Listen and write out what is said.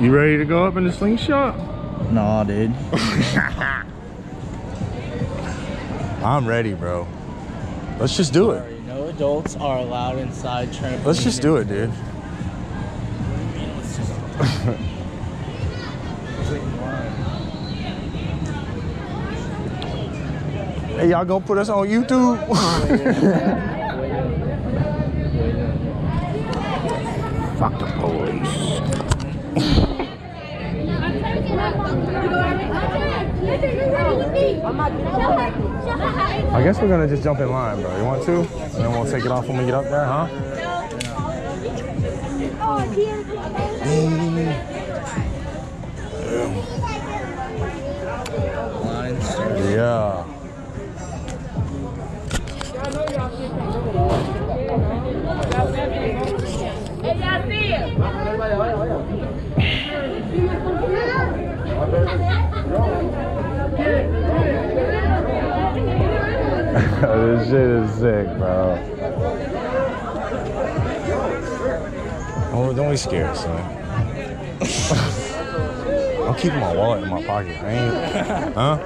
You ready to go up in the slingshot? Nah, dude. I'm ready, bro. Let's just do it. Sorry, no adults are allowed inside trampoline. Let's just do it, dude. Hey, y'all gonna put us on YouTube? Fuck the police. I guess we're gonna just jump in line, bro. You want to? And then we'll take it off when we get up there, huh? Yeah. This shit is sick, bro. Oh, don't be scared, son. I'm keeping my wallet in my pocket. I ain't, huh?